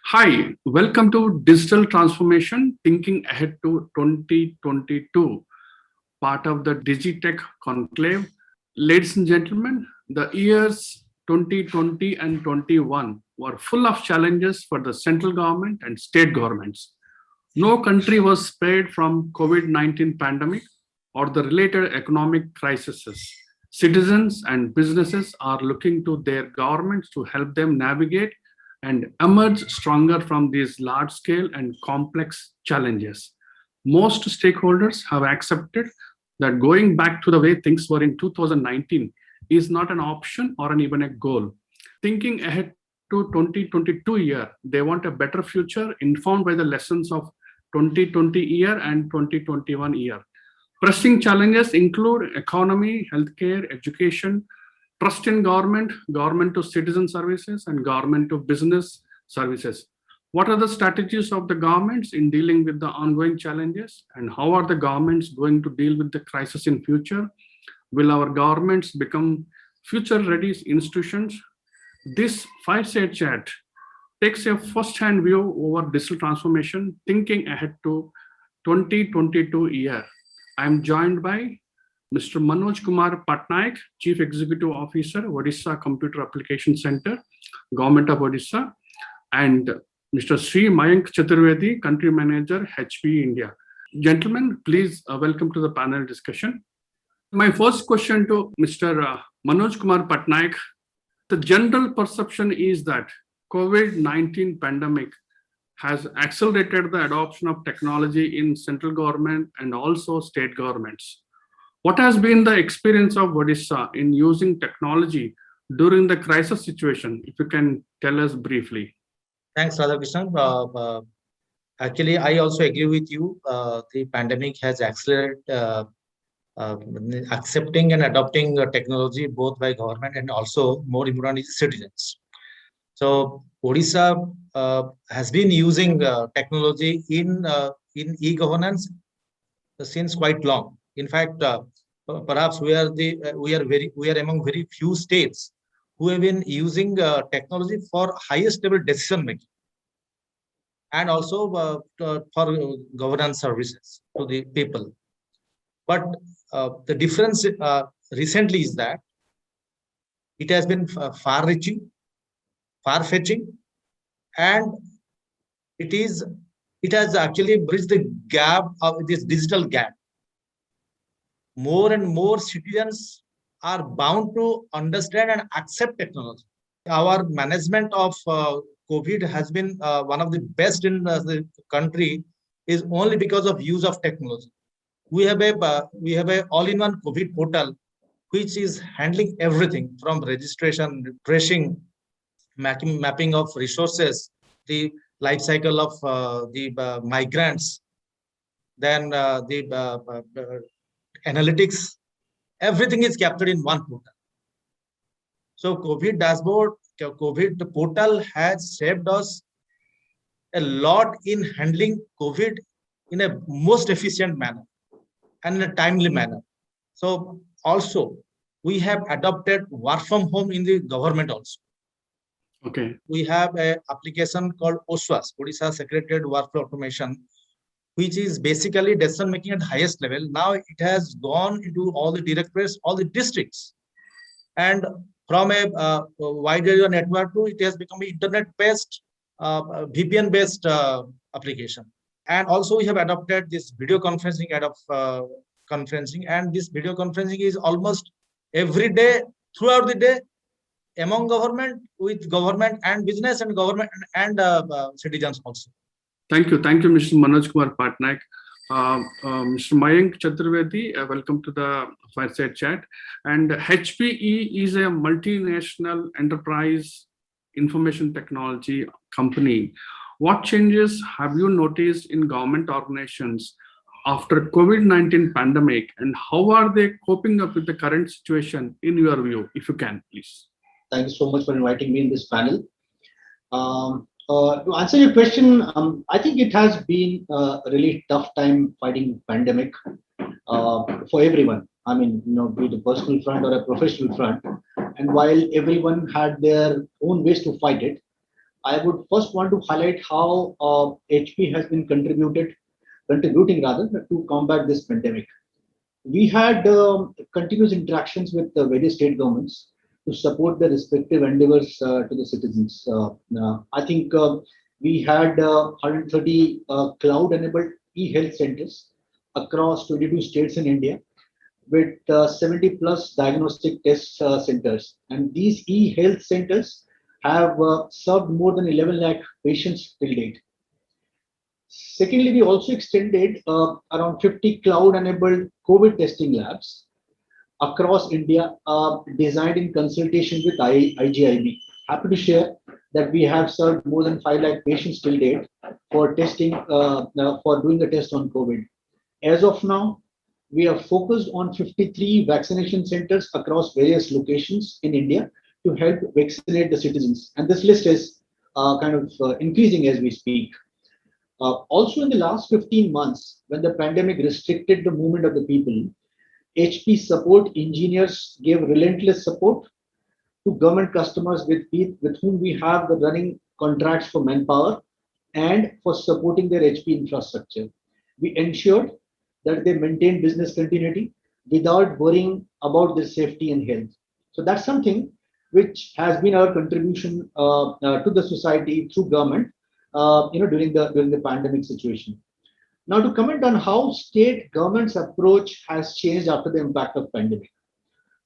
Hi, welcome to Digital Transformation Thinking Ahead to 2022, part of the Digitech Conclave. Ladies and gentlemen, the years 2020 and 21 were full of challenges for the central government and state governments. No country was spared from COVID-19 pandemic or the related economic crises. Citizens and businesses are looking to their governments to help them navigate and emerge stronger from these large scale and complex challenges. Most stakeholders have accepted that going back to the way things were in 2019 is not an option or even a goal. Thinking ahead to 2022 year, they want a better future informed by the lessons of 2020 year and 2021 year. Pressing challenges include economy, healthcare, education, trust in government, government to citizen services, and government to business services. What are the strategies of the governments in dealing with the ongoing challenges, and how are the governments going to deal with the crisis in future? Will our governments become future-ready institutions? This fireside chat takes a first-hand view over digital transformation, thinking ahead to 2022 year. I am joined by Mr. Manoj Kumar Patnaik, Chief Executive Officer, Odisha Computer Application Center, Government of Odisha, and Mr. Sri Mayank Chaturvedi, Country Manager, HP India. Gentlemen, please welcome to the panel discussion. My first question to Mr. Manoj Kumar Patnaik. The general perception is that COVID-19 pandemic has accelerated the adoption of technology in central government and also state governments. What has been the experience of Odisha in using technology during the crisis situation? If you can tell us briefly. Thanks, Radhakrishnan. Actually, I also agree with you. The pandemic has accelerated accepting and adopting technology both by government and also, more importantly, citizens. So Odisha has been using technology in e-governance since quite long. In fact, perhaps we are among very few states who have been using technology for highest level decision making and also for governance services to the people. But the difference recently is that it has been far-reaching, far-fetching, and it has actually bridged the gap of this digital gap. More and more citizens are bound to understand and accept technology. Our management of COVID has been one of the best in the country is only because of use of technology. We have a all-in-one COVID portal which is handling everything from registration, tracing, mapping of resources, the life cycle of the migrants, then the analytics, everything is captured in one portal. So COVID dashboard, COVID portal has saved us a lot in handling COVID in a most efficient manner and in a timely manner. So also we have adopted work from home in the government also. Okay. We have an application called OSWAS, Odisha Secretariat Workflow Automation, which is basically decision making at the highest level. Now it has gone into all the directorates, all the districts, and from a wide area network to it has become an internet-based, VPN-based application. And also we have adopted this video conferencing conferencing, and this video conferencing is almost every day throughout the day among government, with government and business and government and citizens also. Thank you, Mr. Manoj Kumar Patnaik. Mr. Mayank Chaturvedi, welcome to the fireside chat. And HPE is a multinational enterprise information technology company. What changes have you noticed in government organizations after COVID-19 pandemic, and how are they coping up with the current situation in your view, if you can, please? Thank you so much for inviting me in this panel. To answer your question, I think it has been a really tough time fighting pandemic for everyone. I mean, be it a personal front or a professional front. And while everyone had their own ways to fight it, I would first want to highlight how HP has been contributing rather to combat this pandemic. We had continuous interactions with the various state governments to support their respective endeavors to the citizens. I think we had 130 cloud-enabled e-health centers across 22 states in India with 70 plus diagnostic test centers. And these e-health centers have served more than 11 lakh patients till date. Secondly, we also extended around 50 cloud-enabled COVID testing labs across India, designed in consultation with IGIB. Happy to share that we have served more than 5 lakh patients till date for testing, for doing the test on COVID. As of now, we are focused on 53 vaccination centers across various locations in India to help vaccinate the citizens. And this list is increasing as we speak. Also, in the last 15 months, when the pandemic restricted the movement of the people, HP support engineers gave relentless support to government customers with whom we have the running contracts for manpower and for supporting their HP infrastructure. We ensured that they maintain business continuity without worrying about their safety and health. So that's something which has been our contribution to the society through government, during the pandemic situation. Now, to comment on how state government's approach has changed after the impact of pandemic,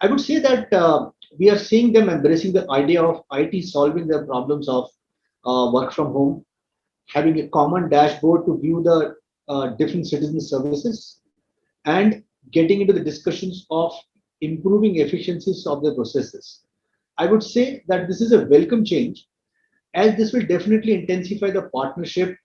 I would say that we are seeing them embracing the idea of IT solving their problems of work from home, having a common dashboard to view the different citizen services, and getting into the discussions of improving efficiencies of the processes. I would say that this is a welcome change, as this will definitely intensify the partnership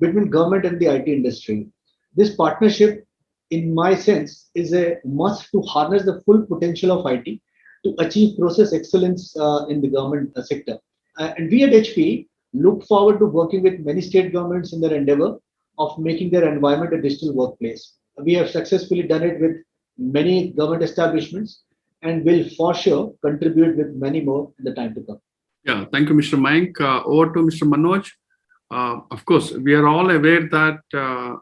between government and the IT industry. This partnership, in my sense, is a must to harness the full potential of IT to achieve process excellence in the government sector. And we at HP look forward to working with many state governments in their endeavor of making their environment a digital workplace. We have successfully done it with many government establishments and will for sure contribute with many more in the time to come. Yeah, thank you, Mr. Mayank. Over to Mr. Manoj. Of course, we are all aware that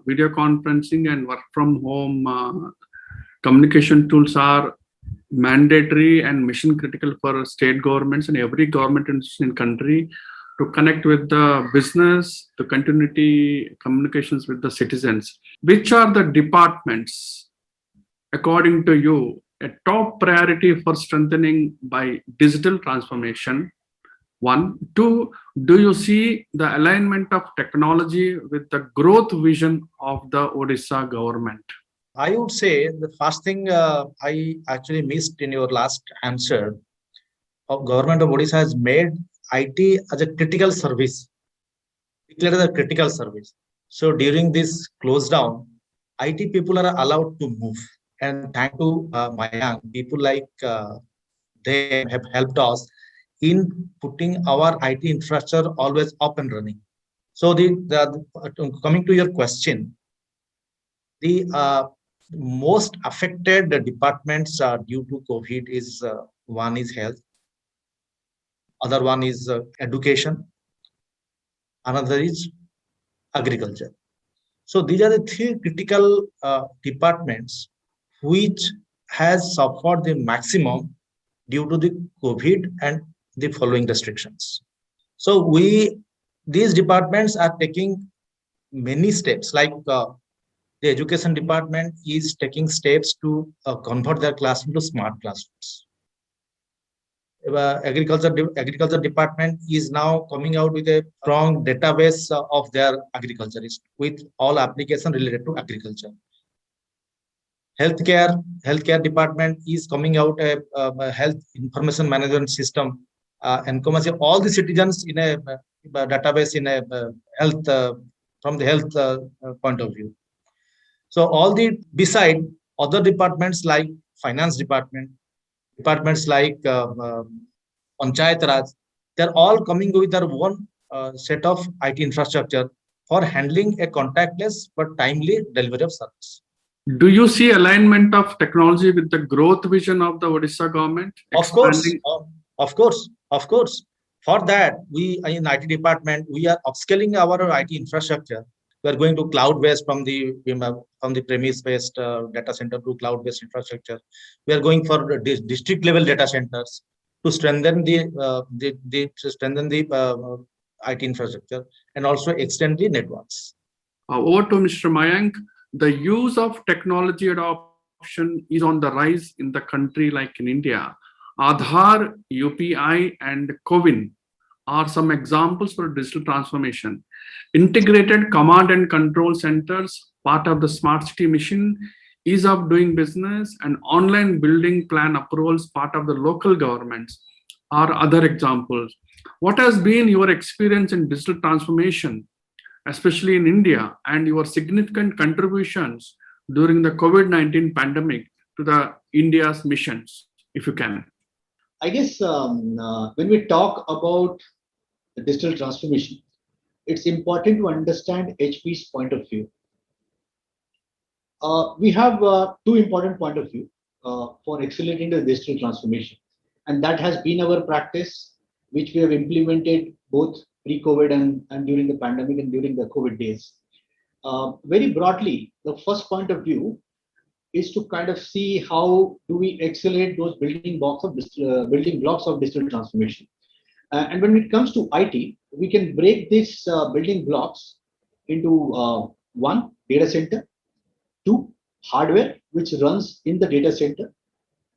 video conferencing and work from home communication tools are mandatory and mission critical for state governments and every government institution in country to connect with the business, to continuity communications with the citizens. Which are the departments, according to you, a top priority for strengthening by digital transformation? One. Two, do you see the alignment of technology with the growth vision of the Odisha government? I would say the first thing I actually missed in your last answer, government of Odisha has made IT as a critical service, declared as a critical service. So during this close down, IT people are allowed to move. And thank to Mayank, people like they have helped us in putting our IT infrastructure always up and running. So coming to your question, the most affected departments due to COVID is one is health, other one is education, another is agriculture. So these are the three critical departments which has suffered the maximum due to the COVID and the following restrictions. So these departments are taking many steps, like the education department is taking steps to convert their classroom to smart classrooms. Agriculture department is now coming out with a strong database of their agriculturists with all applications related to agriculture. Healthcare department is coming out a health information management system encompassing all the citizens in a database in a health from the health point of view. So beside other departments like finance departments like Panchayat Raj, they're all coming with their own set of IT infrastructure for handling a contactless but timely delivery of service. Do you see alignment of technology with the growth vision of the Odisha government? Of course. For that, we in IT department, we are upscaling our IT infrastructure. We are going to cloud-based from the premise-based data center to cloud-based infrastructure. We are going for district-level data centers to strengthen the IT infrastructure and also extend the networks. Over to Mr. Mayank. The use of technology adoption is on the rise in the country like in India. Aadhaar, UPI, and CoWIN are some examples for digital transformation. Integrated command and control centers, part of the smart city mission, ease of doing business, and online building plan approvals, part of the local governments, are other examples. What has been your experience in digital transformation, especially in India, and your significant contributions during the COVID-19 pandemic to the India's missions, if you can? I guess when we talk about the digital transformation, it's important to understand HP's point of view. We have two important point of view for accelerating the digital transformation, and that has been our practice, which we have implemented both pre-COVID and during the pandemic and during the COVID days. Very broadly, the first point of view is to kind of see how do we accelerate those building blocks of digital transformation. And when it comes to IT, we can break these building blocks into one, data center; two, hardware, which runs in the data center;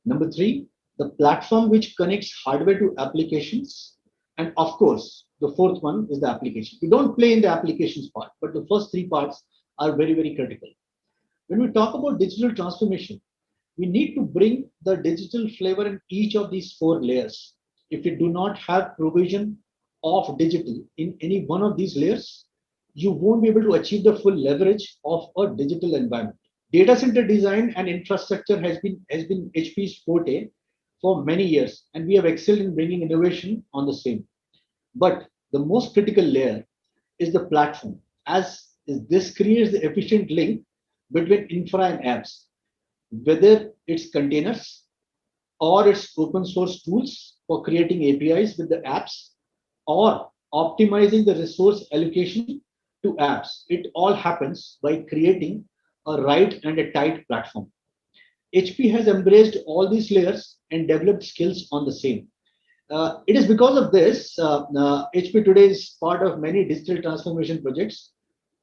number three, the platform which connects hardware to applications; and of course, the fourth one is the application. We don't play in the applications part, but the first three parts are very, very critical. When we talk about digital transformation, we need to bring the digital flavor in each of these four layers. If you do not have provision of digital in any one of these layers, you won't be able to achieve the full leverage of a digital environment. Data center design and infrastructure has been HP's forte for many years, and we have excelled in bringing innovation on the same. But the most critical layer is the platform, as this creates the efficient link between infra and apps, whether it's containers or it's open source tools for creating APIs with the apps, or optimizing the resource allocation to apps. It all happens by creating a right and a tight platform. HP has embraced all these layers and developed skills on the same. It is because of this, HP today is part of many digital transformation projects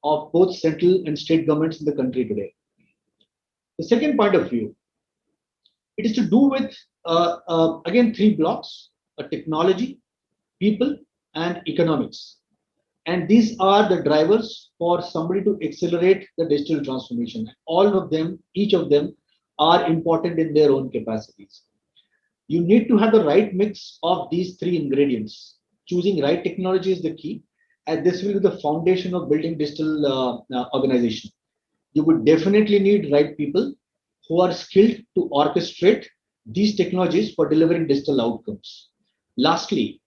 of both central and state governments in the country today. The second point of view, it is to do with, again, three blocks: technology, people, and economics. And these are the drivers for somebody to accelerate the digital transformation. All of them, each of them, are important in their own capacities. You need to have the right mix of these three ingredients. Choosing right technology is the key, and this will be the foundation of building digital organization. You would definitely need right people who are skilled to orchestrate these technologies for delivering digital outcomes. Lastly,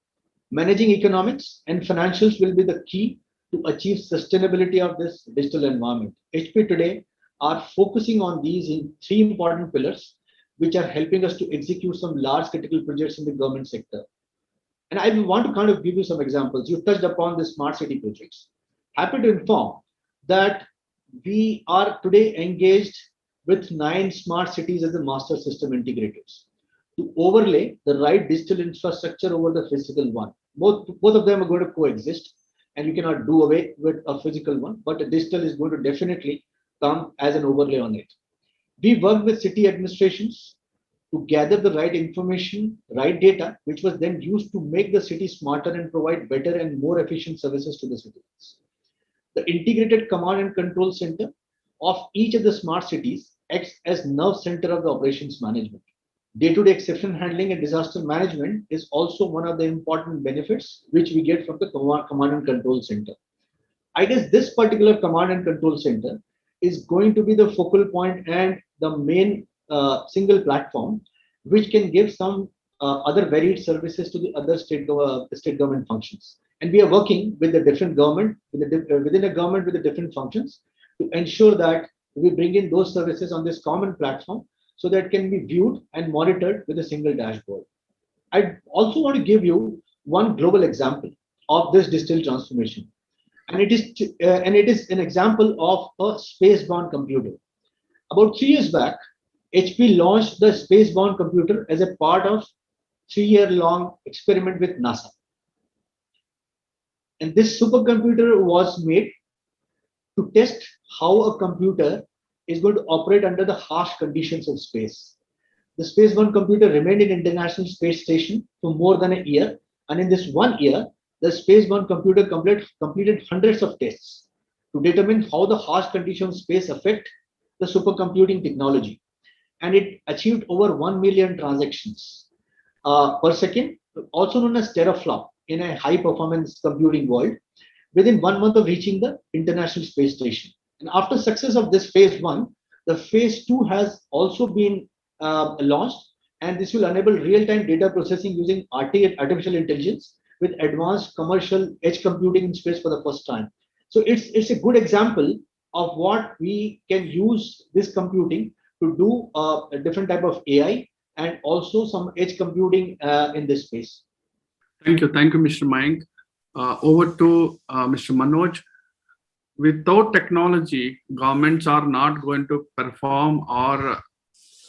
managing economics and financials will be the key to achieve sustainability of this digital environment. HP today are focusing on these in three important pillars, which are helping us to execute some large critical projects in the government sector. And I want to kind of give you some examples. You touched upon the smart city projects. Happy to inform that we are today engaged with 9 smart cities as the master system integrators to overlay the right digital infrastructure over the physical one. Both of them are going to coexist, and you cannot do away with a physical one, but a digital is going to definitely come as an overlay on it. We work with city administrations to gather the right information, right data, which was then used to make the city smarter and provide better and more efficient services to the citizens. The integrated command and control center of each of the smart cities acts as nerve center of the operations management. Day-to-day exception handling and disaster management is also one of the important benefits which we get from the command and control center. I guess this particular command and control center is going to be the focal point and the main single platform which can give some other varied services to the other state government functions. And we are working with the different government, within a government with the different functions, to ensure that we bring in those services on this common platform so that it can be viewed and monitored with a single dashboard. I also want to give you one global example of this digital transformation, and it is an example of a space-bound computer. About 3 years back, HP launched the space-bound computer as a part of 3-year-long experiment with NASA. And this supercomputer was made to test how a computer is going to operate under the harsh conditions of space. The space-bound computer remained in International Space Station for more than a year, and in this 1 year, the space-bound computer completed hundreds of tests to determine how the harsh conditions of space affect the supercomputing technology. And it achieved over 1 million transactions per second, also known as teraflop in a high-performance computing world, within 1 month of reaching the International Space Station. And after success of this phase one, the phase two has also been launched, and this will enable real-time data processing using artificial intelligence with advanced commercial edge computing in space for the first time. So it's a good example of what we can use this computing to do a different type of AI and also some edge computing in this space. Thank you, Mr. Mayank. Over to Mr. Manoj. Without technology, governments are not going to perform or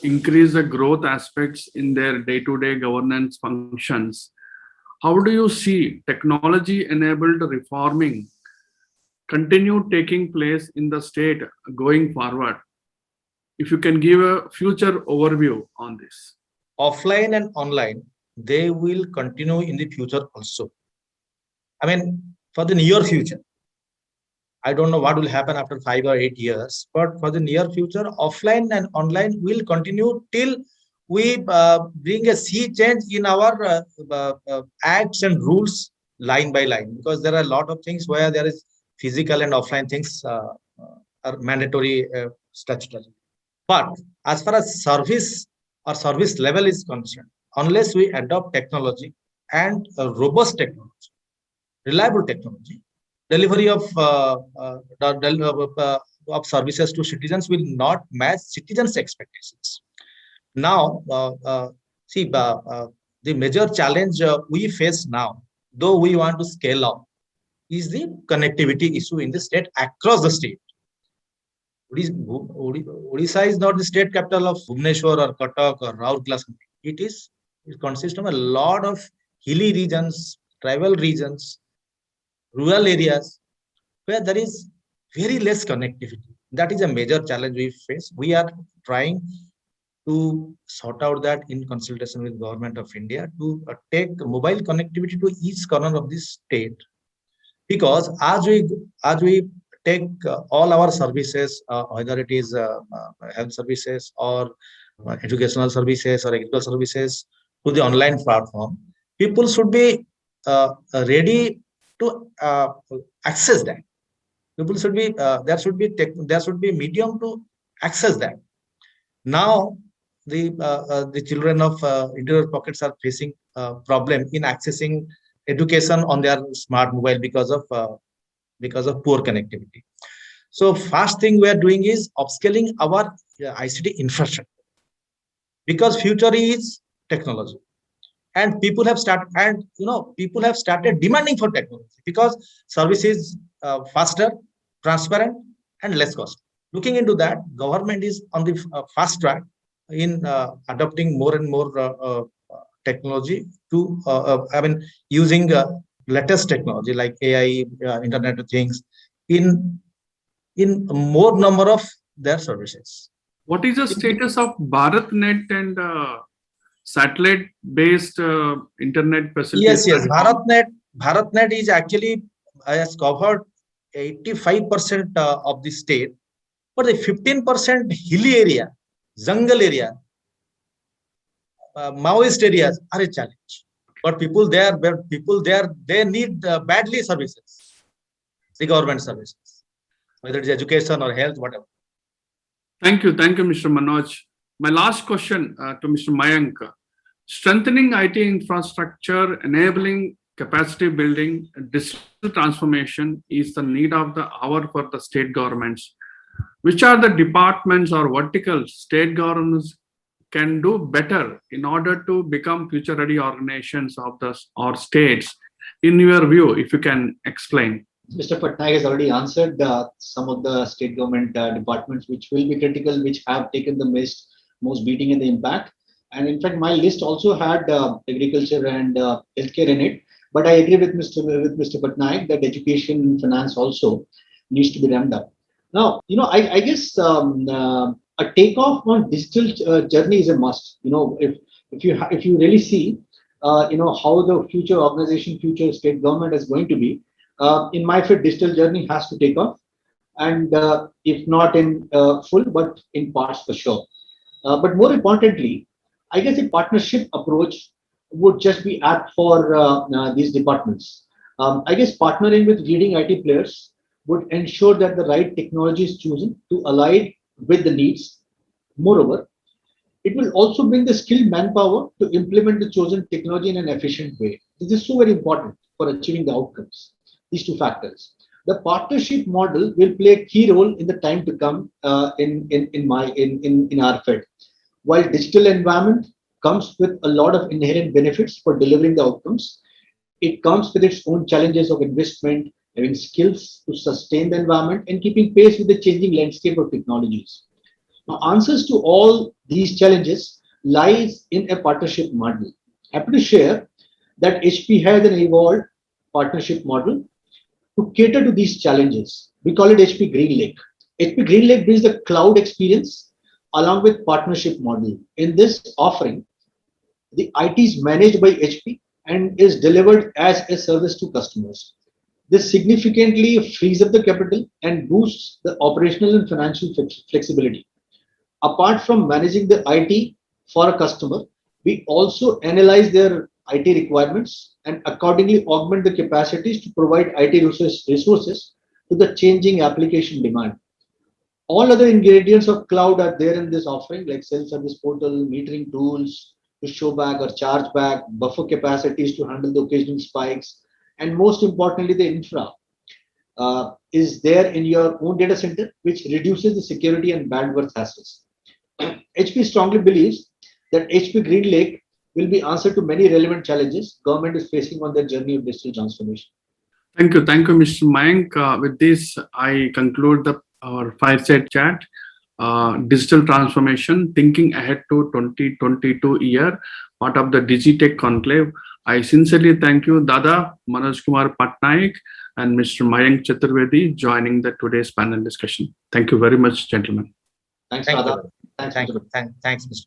increase the growth aspects in their day-to-day governance functions. How do you see technology-enabled reforming continue taking place in the state going forward? If you can give a future overview on this. Offline and online, they will continue in the future also. I mean, for the near future, I don't know what will happen after 5 or 8 years, but for the near future, offline and online will continue till we bring a sea change in our acts and rules line by line, because there are a lot of things where there is physical and offline things are mandatory statutory. But as far as service or service level is concerned, unless we adopt technology and robust technology, reliable technology, delivery of services to citizens will not match citizens' expectations. Now, the major challenge we face now, though we want to scale up, is the connectivity issue in the state across the state. Odisha is not the state capital of Bhubaneswar or Cuttack or Rourkela. It consists of a lot of hilly regions, tribal regions, rural areas where there is very less connectivity. That is a major challenge we face. We are trying to sort out that in consultation with Government of India to take mobile connectivity to each corner of this state. Because as we take all our services, whether it is health services or educational services or agricultural services to the online platform, people should be ready to access that. People should be there should be medium to access that. Now the children of interior pockets are facing problem in accessing education on their smart mobile because of poor connectivity. So first thing we are doing is upscaling our ICT infrastructure, because future is technology. And people have started, demanding for technology because service is faster, transparent, and less cost. Looking into that, government is on the fast track in adopting more and more technology to, using latest technology like AI, Internet of Things, in more number of their services. What is the status of BharatNet and satellite-based internet facilities? Yes. BharatNet is actually has covered 85% of the state, but the 15% hilly area, jungle area, Maoist areas are a challenge. But people there, they need badly services, the government services, whether it is education or health, whatever. Thank you, Mr. Manoj. My last question to Mr. Mayank. Strengthening IT infrastructure, enabling capacity building, digital transformation is the need of the hour for the state governments. Which are the departments or verticals state governments can do better in order to become future ready organizations of the or states? In your view, if you can explain. Mr. Patnaik has already answered some of the state government departments which will be critical, which have taken the most beating and the impact. And in fact, my list also had agriculture and healthcare in it. But I agree with Mr. Patnaik that education and finance also needs to be ramped up. Now, I guess a takeoff on digital journey is a must. If you really see, how the future organization, future state government is going to be. In my field, digital journey has to take off, and if not in full, but in parts for sure. But more importantly, I guess a partnership approach would just be apt for these departments. I guess partnering with leading IT players would ensure that the right technology is chosen to align with the needs. Moreover, it will also bring the skilled manpower to implement the chosen technology in an efficient way. This is so very important for achieving the outcomes. These two factors. The partnership model will play a key role in the time to come in our field. While digital environment comes with a lot of inherent benefits for delivering the outcomes, it comes with its own challenges of investment, having skills to sustain the environment, and keeping pace with the changing landscape of technologies. Now, answers to all these challenges lies in a partnership model. Happy to share that HP has an evolved partnership model to cater to these challenges. We call it HP GreenLake. HP GreenLake brings the cloud experience along with partnership model. In this offering, the IT is managed by HP and is delivered as a service to customers. This significantly frees up the capital and boosts the operational and financial flexibility. Apart from managing the IT for a customer, we also analyze their IT requirements and accordingly augment the capacities to provide IT resources to the changing application demand. All other ingredients of cloud are there in this offering, like self-service portal, metering tools to show back or charge back, buffer capacities to handle the occasional spikes, and most importantly, the infra is there in your own data center, which reduces the security and bandwidth hassles. HP strongly believes that HP GreenLake will be answer to many relevant challenges government is facing on their journey of digital transformation. Thank you, Mr. Mayank. With this, I conclude our fireside chat. Digital transformation, thinking ahead to 2022 year, part of the Digitech Conclave. I sincerely thank you, Dada Manoj Kumar Patnaik and Mr. Mayank Chaturvedi, joining the today's panel discussion. Thank you very much, gentlemen. Thanks, Thank Dada. you. Thanks, Mr.